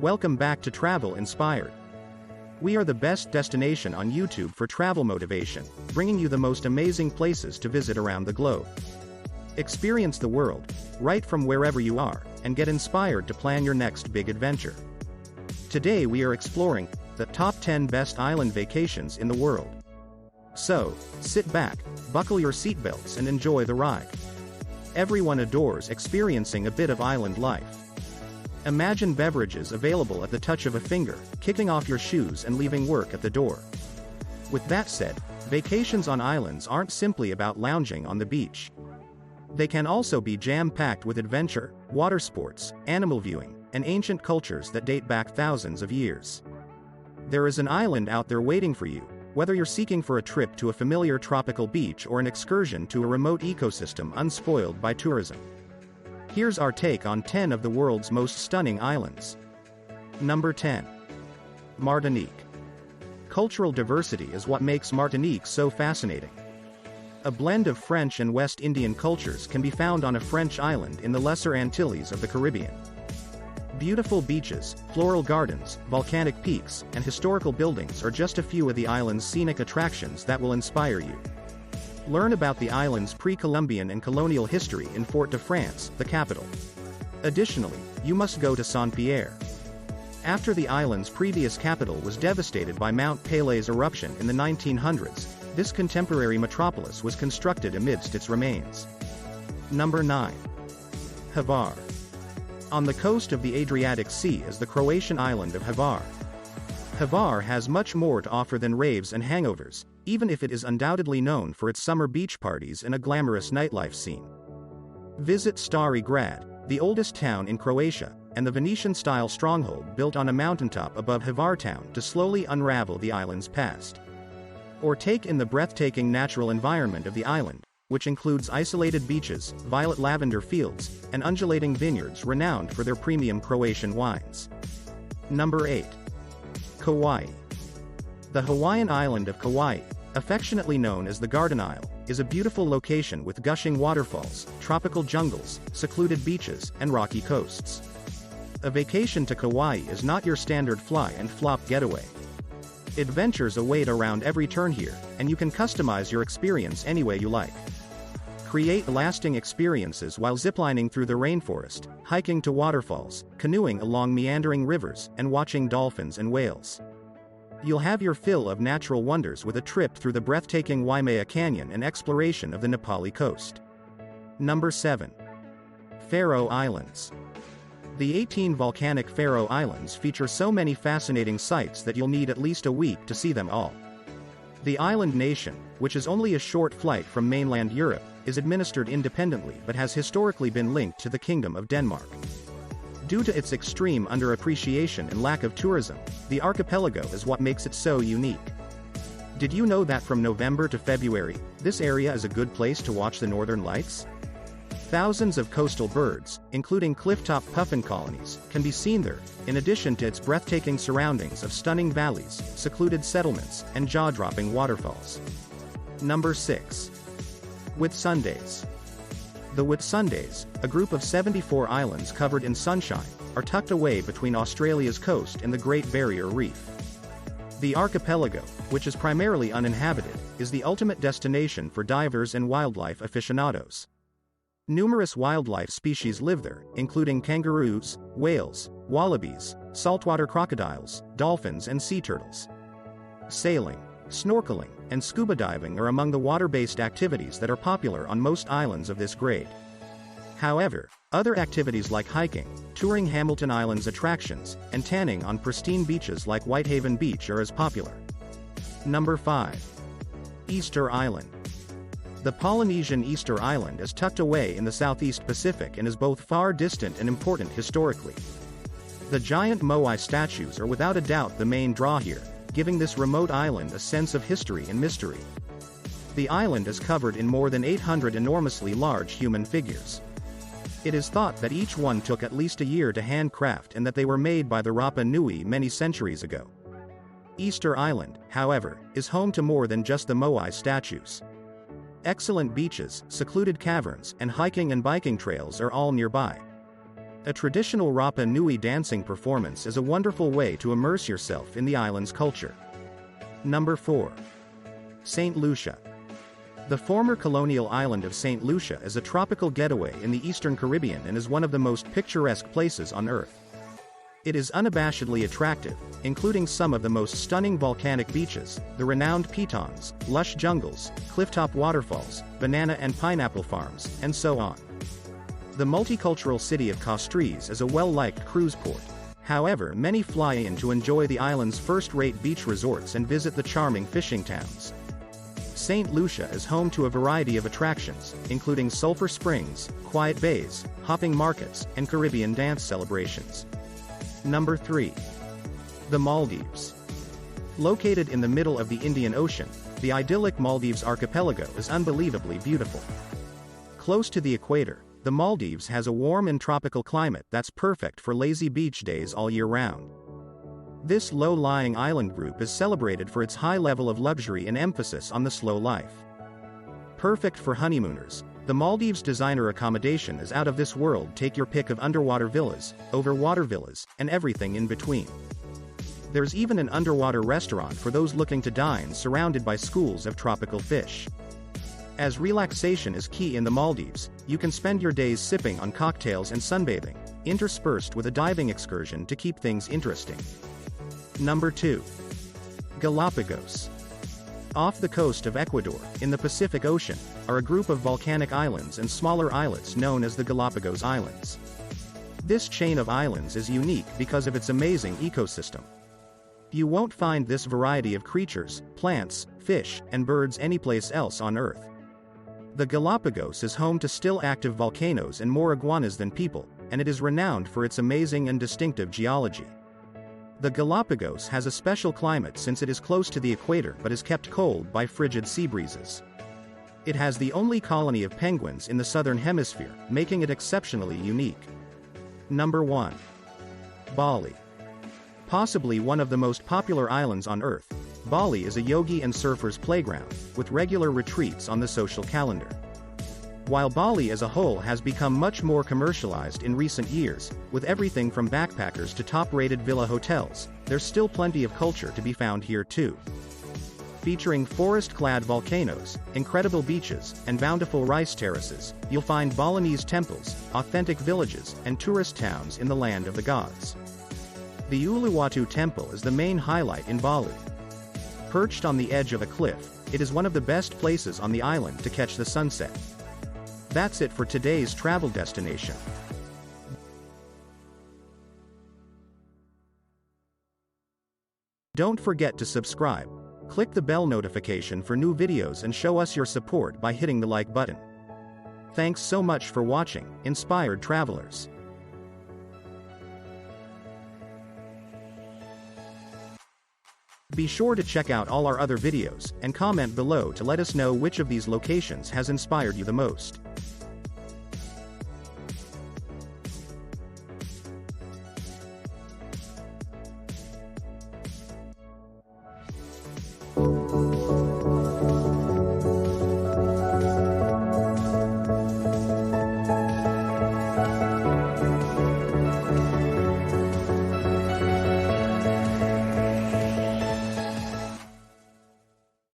Welcome back to Travel Inspired. We are the best destination on YouTube for travel motivation, bringing you the most amazing places to visit around the globe. Experience the world, right from wherever you are, and get inspired to plan your next big adventure. Today we are exploring the top 10 best island vacations in the world. So, sit back, buckle your seatbelts and enjoy the ride. Everyone adores experiencing a bit of island life. Imagine beverages available at the touch of a finger, kicking off your shoes and leaving work at the door. With that said, vacations on islands aren't simply about lounging on the beach. They can also be jam-packed with adventure, water sports, animal viewing, and ancient cultures that date back thousands of years. There is an island out there waiting for you, whether you're seeking for a trip to a familiar tropical beach or an excursion to a remote ecosystem unspoiled by tourism. Here's our take on 10 of the world's most stunning islands. Number 10. Martinique. Cultural diversity is what makes Martinique so fascinating. A blend of French and West Indian cultures can be found on a French island in the Lesser Antilles of the Caribbean. Beautiful beaches, floral gardens, volcanic peaks, and historical buildings are just a few of the island's scenic attractions that will inspire you. Learn about the island's pre-Columbian and colonial history in Fort-de-France, the capital. Additionally, you must go to Saint-Pierre. After the island's previous capital was devastated by Mount Pelées eruption in the 1900s, this contemporary metropolis was constructed amidst its remains. Number 9. Hvar. On the coast of the Adriatic Sea is the Croatian island of Hvar. Hvar has much more to offer than raves and hangovers, even if it is undoubtedly known for its summer beach parties and a glamorous nightlife scene. Visit Stari Grad, the oldest town in Croatia, and the Venetian-style stronghold built on a mountaintop above Hvar town to slowly unravel the island's past. Or take in the breathtaking natural environment of the island, which includes isolated beaches, violet lavender fields, and undulating vineyards renowned for their premium Croatian wines. Number 8. Kawaii. The Hawaiian island of Kawaii, affectionately known as the Garden Isle, is a beautiful location with gushing waterfalls, tropical jungles, secluded beaches, and rocky coasts. A vacation to Kawaii is not your standard fly-and-flop getaway. Adventures await around every turn here, and you can customize your experience any way you like. Create lasting experiences while ziplining through the rainforest, hiking to waterfalls, canoeing along meandering rivers, and watching dolphins and whales. You'll have your fill of natural wonders with a trip through the breathtaking Waimea Canyon and exploration of the Nepali coast. Number 7. Faroe Islands. The 18 volcanic Faroe Islands feature so many fascinating sights that you'll need at least a week to see them all. The island nation, which is only a short flight from mainland Europe, is administered independently but has historically been linked to the Kingdom of Denmark. Due to its extreme underappreciation and lack of tourism, the archipelago is what makes it so unique. Did you know that from November to February, this area is a good place to watch the northern lights? Thousands of coastal birds, including clifftop puffin colonies, can be seen there, in addition to its breathtaking surroundings of stunning valleys, secluded settlements, and jaw-dropping waterfalls. Number 6. Whitsundays. The Whitsundays, a group of 74 islands covered in sunshine, are tucked away between Australia's coast and the Great Barrier Reef. The archipelago, which is primarily uninhabited, is the ultimate destination for divers and wildlife aficionados. Numerous wildlife species live there, including kangaroos, whales, wallabies, saltwater crocodiles, dolphins and sea turtles. Sailing, snorkeling, and scuba diving are among the water-based activities that are popular on most islands of this grade. However, other activities like hiking, touring Hamilton Island's attractions, and tanning on pristine beaches like Whitehaven Beach are as popular. Number 5. Easter Island. The Polynesian Easter Island is tucked away in the Southeast Pacific and is both far distant and important historically. The giant moai statues are without a doubt the main draw here, giving this remote island a sense of history and mystery. The island is covered in more than 800 enormously large human figures. It is thought that each one took at least a year to handcraft and that they were made by the Rapa Nui many centuries ago. Easter Island, however, is home to more than just the moai statues. Excellent beaches, secluded caverns, and hiking and biking trails are all nearby. A traditional Rapa Nui dancing performance is a wonderful way to immerse yourself in the island's culture. Number 4. St. Lucia. The former colonial island of St. Lucia is a tropical getaway in the Eastern Caribbean and is one of the most picturesque places on Earth. It is unabashedly attractive, including some of the most stunning volcanic beaches, the renowned pitons, lush jungles, clifftop waterfalls, banana and pineapple farms, and so on. The multicultural city of Castries is a well-liked cruise port. However, many fly in to enjoy the island's first-rate beach resorts and visit the charming fishing towns. St. Lucia is home to a variety of attractions, including sulfur springs, quiet bays, hopping markets, and Caribbean dance celebrations. Number 3. The Maldives. Located in the middle of the Indian Ocean, the idyllic Maldives archipelago is unbelievably beautiful. Close to the equator, the Maldives has a warm and tropical climate that's perfect for lazy beach days all year round. This low-lying island group is celebrated for its high level of luxury and emphasis on the slow life. Perfect for honeymooners, the Maldives designer accommodation is out of this world. Take your pick of underwater villas, overwater villas, and everything in between. There's even an underwater restaurant for those looking to dine surrounded by schools of tropical fish. As relaxation is key in the Maldives, you can spend your days sipping on cocktails and sunbathing, interspersed with a diving excursion to keep things interesting. Number 2. Galapagos. Off the coast of Ecuador, in the Pacific Ocean, are a group of volcanic islands and smaller islets known as the Galapagos Islands. This chain of islands is unique because of its amazing ecosystem. You won't find this variety of creatures, plants, fish, and birds anyplace else on Earth. The Galapagos is home to still active volcanoes and more iguanas than people, and it is renowned for its amazing and distinctive geology. The Galapagos has a special climate since it is close to the equator but is kept cold by frigid sea breezes. It has the only colony of penguins in the southern hemisphere, making it exceptionally unique. Number 1. Bali. Possibly one of the most popular islands on Earth, Bali is a yogi and surfers' playground, with regular retreats on the social calendar. While Bali as a whole has become much more commercialized in recent years, with everything from backpackers to top-rated villa hotels, there's still plenty of culture to be found here too. Featuring forest-clad volcanoes, incredible beaches, and bountiful rice terraces, you'll find Balinese temples, authentic villages, and tourist towns in the land of the gods. The Uluwatu Temple is the main highlight in Bali. Perched on the edge of a cliff, it is one of the best places on the island to catch the sunset. That's it for today's travel destination. Don't forget to subscribe, click the bell notification for new videos and show us your support by hitting the like button. Thanks so much for watching, inspired travelers. Be sure to check out all our other videos, and comment below to let us know which of these locations has inspired you the most.